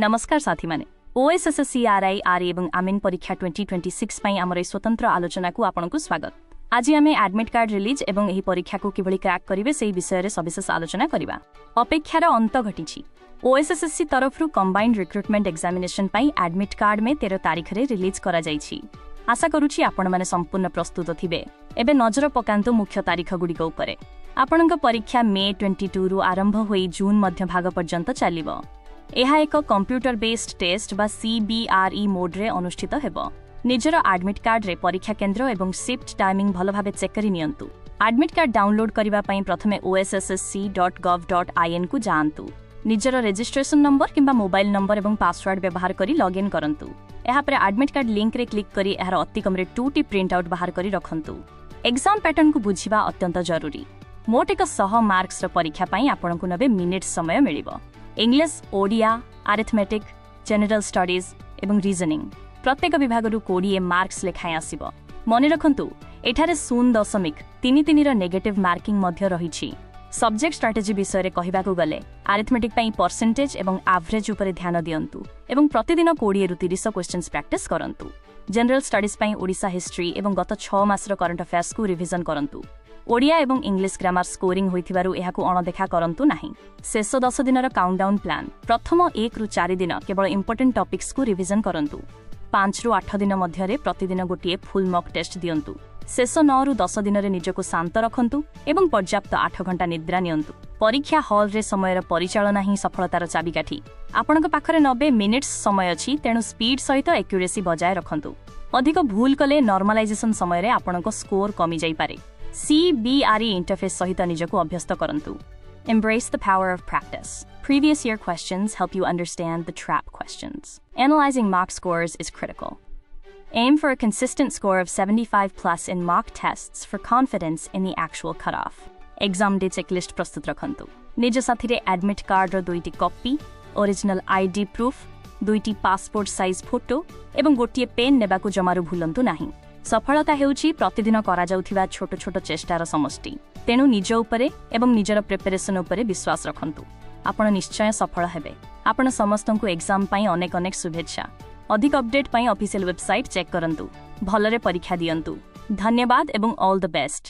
नमस्कार साथी माने ओएसएससी आरआई आर एवं आमिन परीक्षा 2026 पई हमर स्वतंत्र आलोचना को आपनकु स्वागत। आज आमे एडमिट कार्ड रिलीज एवं एही परीक्षा को किभली क्रैक करिवे सेही विषय रे सविशेष आलोचना करिबा। अपेक्षार अंत घटिछि। ओएसएससी तरफरु कंबाइंड रिक्रुटमेंट एग्जामिनेशन पई एडमिट कार्ड में 13 तारिख रे रिलीज करा जाइछि। आशा करूछि आपण माने संपूर्ण प्रस्तुत थिबे। एबे नजर पकांतु मुख्य तारिख गुडी उपरे। आपणक परीक्षा मे 22 रु आरंभ होई जून मध्य भाग पर्यंत चलिबो। यह एक कंप्यूटर बेस्ड टेस्ट बा CBRE मोड रे अनुष्ठित हेबो। निजर एडमिट कार्ड रे परीक्षा केंद्र एवं शिफ्ट टाइमिंग भलो भाबे चेक करि नियंतु। एडमिट कार्ड डाउनलोड करिबा पई प्रथमे ossc.gov.in को जांतु। निजर रजिस्ट्रेशन नंबर किंबा मोबाइल नंबर एवं पासवर्ड व्यवहार करी लॉगिन करंतु। एहा परे एडमिट कार्ड लिंक रे क्लिक करी एहार अति कम रे 2टी प्रिंट आउट बाहर करी रखंतु। एग्जाम पैटर्न को बुझिबा अत्यंत जरूरी। मोट 100 मार्क्स र परीक्षा पई आपनकु 90 मिनिट समय मिलिबो। English, Odia, arithmetic, general studies एवं रीजनिंग प्रत्येक विभागरु 20 मार्क्स लेखाय आसीबो। मने रखंतु एठारे 0.33 र नेगेटिव मार्किंग मध्य रहिछि। सब्जेक्ट स्ट्रेटजी विषय रे कहिबाकू गले अरिथमेटिक पई परसेंटेज एवं एवरेज उपरे ध्यान दियंतु एवं प्रतिदिन 20 रु 30 क्वेश्चंस प्रैक्टिस करंतु। जनरल स्टडीज पई ओडिसा हिस्ट्री एवं गत 6 मास र करंट अफेयर्स को रिविजन करंतु। ओडिया एवं इंग्लिश ग्रामर स्कोरिंग होइथिबारु एहाकु अणदेखा करंतु नाही। शेष 10 दिनर काउंटडाउन प्लान प्रथम 1 रु 4 दिन केवल इंपोर्टेंट टॉपिक्स को रिविजन करंतु। 5 रु 8 दिन मध्यरे प्रतिदिन गोटिए फुल मॉक टेस्ट दियंतु। शेष 9 रु 10 दिन रे निजको शांत रखंतु एवं पर्याप्त 8 घंटा निद्रा नियंतु। परीक्षा हॉल रे समयर परिचालना ही सफलतार चाबिकाठी। आपनक पाखरे 90 मिनिट्स समय अछि, तेनु स्पीड सहित एक्यूरेसी बजाय रखंतु। अधिक भूल कले नॉर्मलाइजेशन समय रे आपनक स्कोर कमी जाई पारे। CBRE इंटरफेस सहित निजको अभ्यस्त करंतु। Embrace the power of practice. Previous year questions help you understand the trap questions. Analyzing mock scores is critical. Aim for a consistent score of 75 plus in mock tests for confidence in the actual cutoff. Exam day checklist प्रस्तुत रखंतु। निज साथी रे admit card रो 2टी copy, original ID proof, 2टी passport size photo एवं गोटिए pen नेबाकू जमारू भूलंतु नाही। सफलता हेउछि प्रतिदिन करा जाउथिबा छोट छोट चेष्टार समष्टि। तेनु निज उपरे एवं निजर प्रिपरेशन उपरे विश्वास रखंतु। आपण निश्चय सफल हेबे। आपण समस्तंकु एग्जाम पई अनेक अनेक शुभेच्छा। अधिक अपडेट पई ऑफिशियल वेबसाइट चेक करंतु। भलरे परीक्षा दियंतु। धन्यवाद एवं ऑल द बेस्ट।